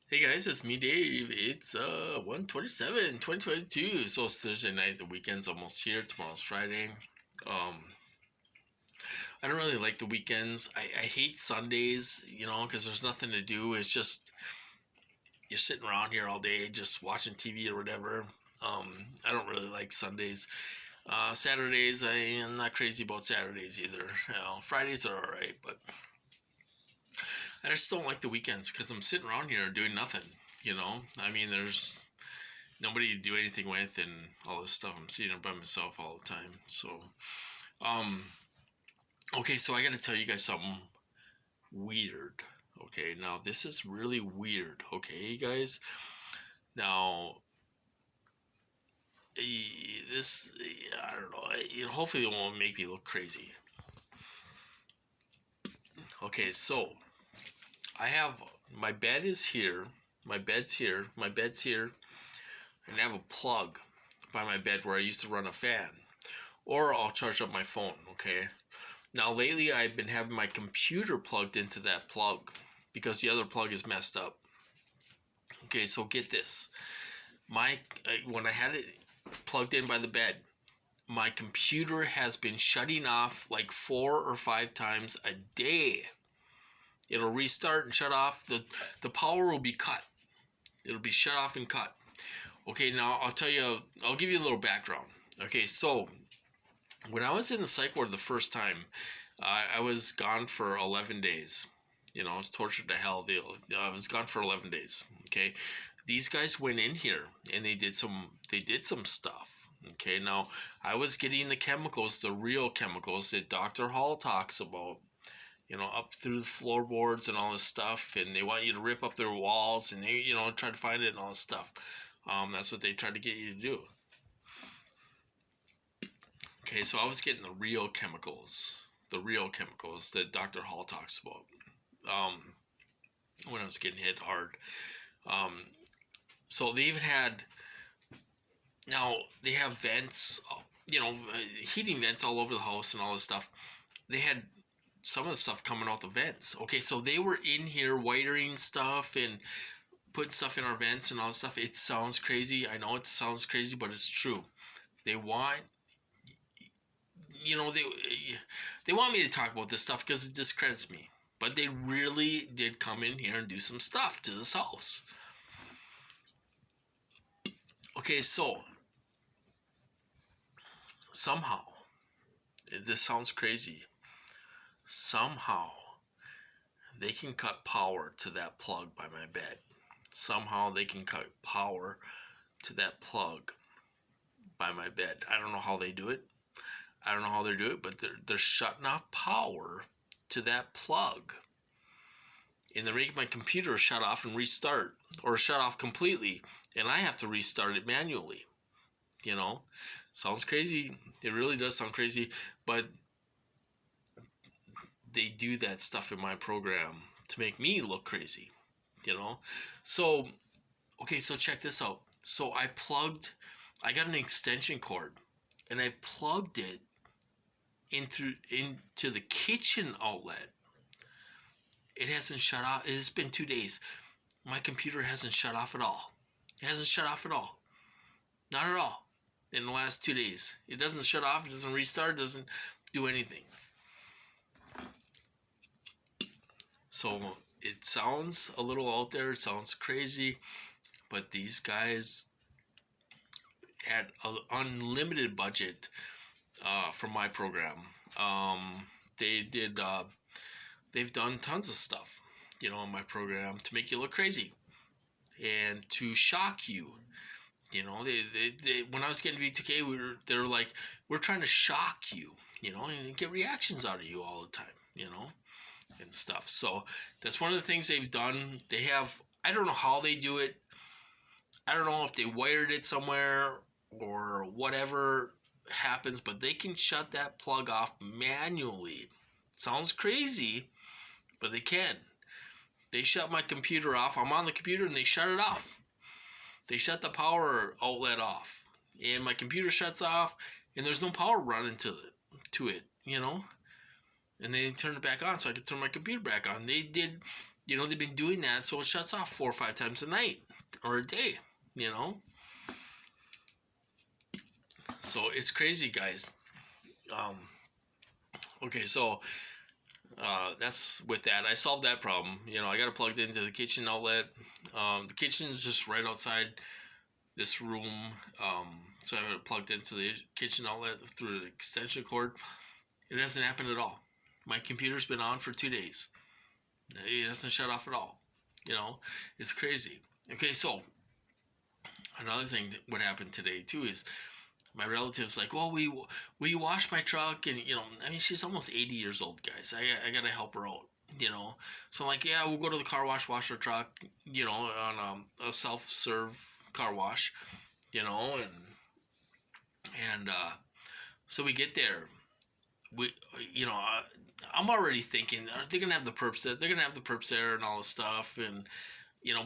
Hey guys, it's me, Dave. It's 127, 2022. So it's Thursday night. The weekend's almost here. Tomorrow's Friday. Um, I don't really like the weekends. I hate Sundays, because there's nothing to do. It's just you're sitting around here all day just watching TV or whatever. I don't really like Sundays. Saturdays, I am not crazy about Saturdays either. Fridays are alright, but I just don't like the weekends because I'm sitting around here doing nothing. I mean, there's nobody to do anything with and all this stuff. I'm sitting by myself all the time. Um, okay, so I got to tell you guys something weird. Okay, now this is really weird. Okay, guys. Now, this, I don't know. Hopefully, it won't make me look crazy. Okay, so I have my bed is here. My bed's here. My bed's here. And I have a plug by my bed where I used to run a fan. Or I'll charge up my phone, okay? Now, lately, I've been having my computer plugged into that plug because the other plug is messed up. Okay, so get this. When I had it plugged in by the bed, my computer has been shutting off like 4 or 5 times a day. It'll restart and shut off. The power will be cut. It'll be shut off and cut. Okay, now I'll give you a little background. Okay, so when I was in the psych ward the first time, I was gone for 11 days. I was tortured to hell. I was gone for 11 days. Okay, these guys went in here and they did some stuff. Okay, now I was getting the chemicals, the real chemicals that Dr. Hall talks about. Up through the floorboards and all this stuff, and they want you to rip up their walls, and they, try to find it and all this stuff. That's what they try to get you to do. Okay, so I was getting the real chemicals that Dr. Hall talks about. When I was getting hit hard. Um, so they even had, now they have vents, heating vents all over the house and all this stuff. They had some of the stuff coming out the vents. Okay, so they were in here wiring stuff and putting stuff in our vents and all this stuff. It sounds crazy. I know it sounds crazy, but it's true. They want, they want me to talk about this stuff because it discredits me. But they really did come in here and do some stuff to this house. Okay, so somehow, this sounds crazy. Somehow, they can cut power to that plug by my bed. Somehow, they can cut power to that plug by my bed. I don't know how they do it. I don't know how they do it, but they're shutting off power to that plug. And they're making my computer shut off and restart, or shut off completely, and I have to restart it manually. Sounds crazy. It really does sound crazy, but they do that stuff in my program to make me look crazy. So okay, so check this out. So I got an extension cord, and I plugged it into the kitchen outlet. It hasn't shut off. It's been 2 days. My computer hasn't shut off at all. It hasn't shut off at all. Not at all. In the last 2 days. It doesn't shut off. It doesn't restart. It doesn't do anything. So it sounds a little out there. It sounds crazy. But these guys had an unlimited budget for my program. They did. They've done tons of stuff, in my program to make you look crazy and to shock you. They when I was getting V2K, they were like, we're trying to shock you, and get reactions out of you all the time, and stuff. So that's one of the things they've done. They have, I don't know how they do it. I don't know if they wired it somewhere or whatever happens, but they can shut that plug off manually. Sounds crazy, but they can. They shut my computer off. I'm on the computer and they shut it off. They shut the power outlet off, and my computer shuts off, and there's no power running to it, And they turn it back on, so I could turn my computer back on. They did You know, they've been doing that, so it shuts off 4 or 5 times a night or a day, you know? So it's crazy, guys. Um, okay, so that's with that. I solved that problem. You know, I got it plugged into the kitchen outlet. The kitchen is just right outside this room. So I have it plugged into the kitchen outlet through the extension cord. It hasn't happened at all. My computer's been on for 2 days. It hasn't shut off at all. You know, it's crazy. Okay, so another thing that would happen today too is my relatives like, well, we wash my truck, and I mean, she's almost 80 years old, guys. I gotta help her out, So I'm like, yeah, we'll go to the car wash her truck, on a self-serve car wash, and so we get there. We, I'm already thinking, are they gonna have the perps there? They're gonna have the perps there and all this stuff, and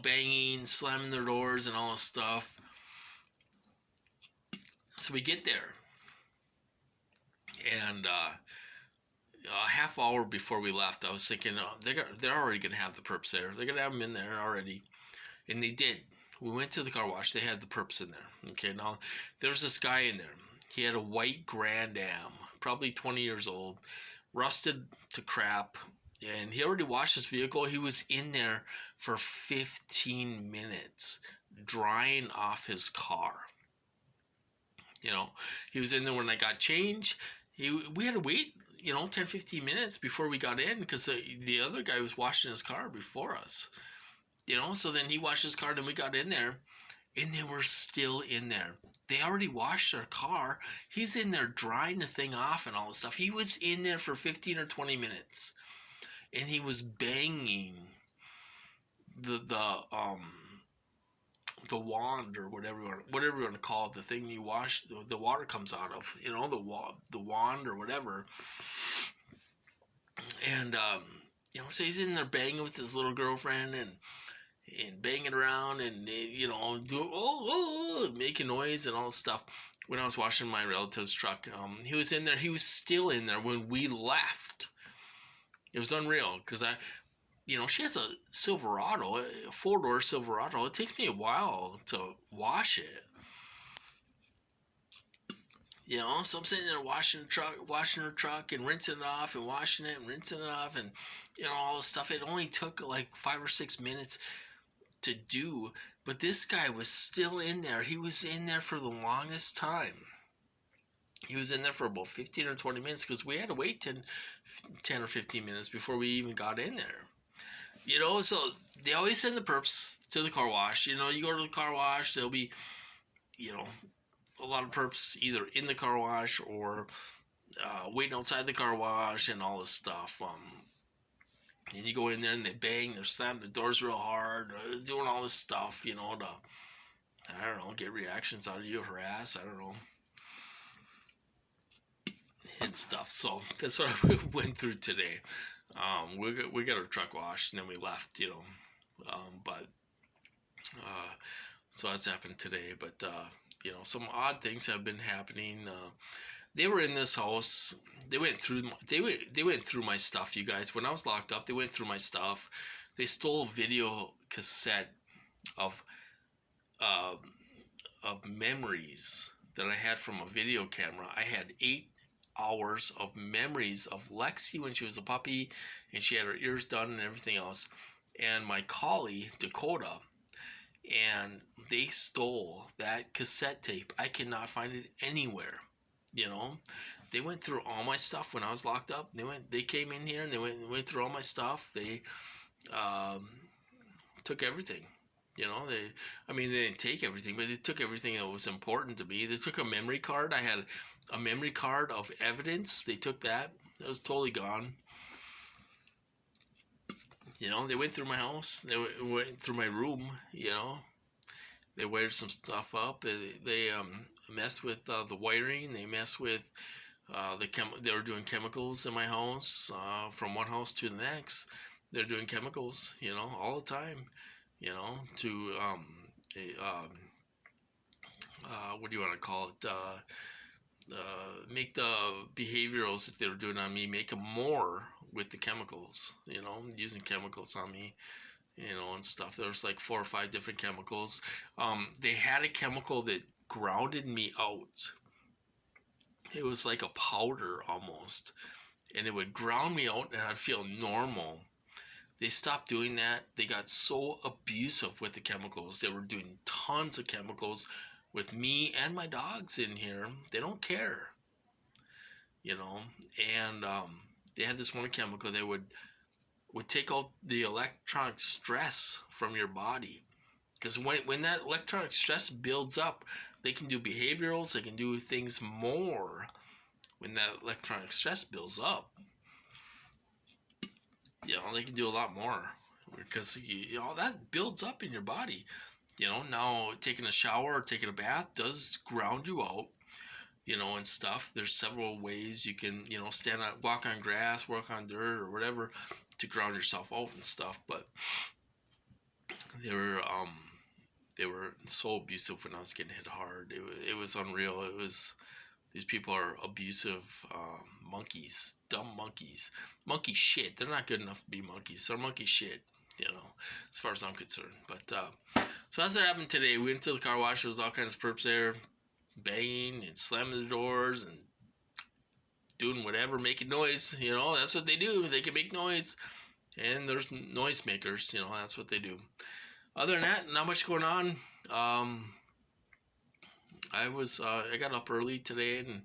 banging, slamming their doors and all this stuff. So we get there, and a half hour before we left, I was thinking, they're already gonna have the perps there. They're gonna have them in there already, and they did. We went to the car wash. They had the perps in there. Okay, now there's this guy in there. He had a white Grand Am, probably 20 years old, rusted to crap, and he already washed his vehicle. He was in there for 15 minutes drying off his car. He was in there when I got change. We had to wait, 10, 15 minutes before we got in, because the other guy was washing his car before us. So then he washed his car, and then we got in there, and they were still in there. They already washed their car. He's in there drying the thing off and all this stuff. He was in there for 15 or 20 minutes, and he was banging the wand, or whatever you want to call it, the thing you wash the water comes out of, the wand or whatever. And so he's in there banging with his little girlfriend, and banging around, and making noise and all this stuff. When I was washing my relative's truck, he was in there. He was still in there when we left. It was unreal, because she has a Silverado, a 4-door Silverado. It takes me a while to wash it. So I'm sitting there washing her truck, and rinsing it off, and washing it, and rinsing it off, and all this stuff. It only took like 5 or 6 minutes to do, but this guy was still in there. He was in there for the longest time. He was in there for about 15 or 20 minutes, because we had to wait 10 or 15 minutes before we even got in there. So they always send the perps to the car wash. You go to the car wash, there'll be, a lot of perps either in the car wash or waiting outside the car wash and all this stuff. And you go in there, and they bang, they slam the doors real hard, doing all this stuff, to, I don't know, get reactions out of you, harass, I don't know, and stuff. So that's what I went through today. We got our truck washed, and then we left, but so that's happened today. But some odd things have been happening. They were in this house. They went through my stuff, you guys. When I was locked up, they went through my stuff. They stole a video cassette of memories that I had from a video camera. I had 8 hours of memories of Lexi when she was a puppy, and she had her ears done and everything else, and my collie Dakota, and they stole that cassette tape. I cannot find it anywhere. They went through all my stuff when I was locked up. They came in here, and they went through all my stuff. They took everything. They didn't take everything, but they took everything that was important to me. They took a memory card. I had a memory card of evidence. They took that. It was totally gone. They went through my house. They went through my room. They wired some stuff up. They messed with the wiring. They messed with they were doing chemicals in my house, from one house to the next. They're doing chemicals, all the time, to what do you want to call it? Make the behaviorals that they were doing on me, make them more with the chemicals, using chemicals on me, and stuff. There was like 4 or 5 different chemicals. They had a chemical that grounded me out. It was like a powder almost, and it would ground me out and I'd feel normal. They stopped doing that. They got so abusive with the chemicals. They were doing tons of chemicals with me and my dogs in here. They don't care, and they had this one chemical. They would take out the electronic stress from your body, because when that electronic stress builds up, they can do behaviorals, they can do things more. When that electronic stress builds up, they can do a lot more, because that builds up in your body. Now taking a shower or taking a bath does ground you out, and stuff. There's several ways you can, walk on grass, walk on dirt, or whatever, to ground yourself out and stuff. But they were so abusive when I was getting hit hard. It was unreal. These people are abusive monkeys, dumb monkeys, monkey shit. They're not good enough to be monkeys. They're monkey shit, as far as I'm concerned. But so that's what happened today. We went to the car wash. There was all kinds of perps there, banging and slamming the doors and doing whatever, making noise. That's what they do. They can make noise, and there's noise makers. That's what they do. Other than that, not much going on. I got up early today, and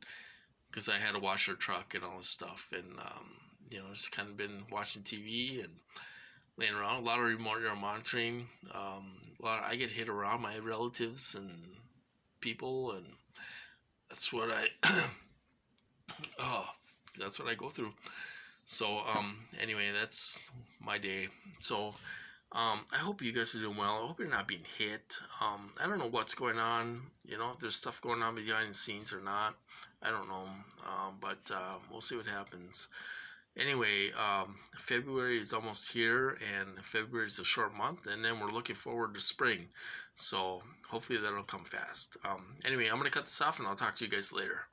because I had to wash our truck and all this stuff, and just kind of been watching TV and laying around. A lot of remote monitoring. I get hit around my relatives and people, and that's what that's what I go through. So anyway, that's my day. So I hope you guys are doing well. I hope you're not being hit. I don't know what's going on, if there's stuff going on behind the scenes or not. I don't know, but we'll see what happens. Anyway, February is almost here, and February is a short month, and then we're looking forward to spring. So hopefully that'll come fast. Anyway, I'm going to cut this off, and I'll talk to you guys later.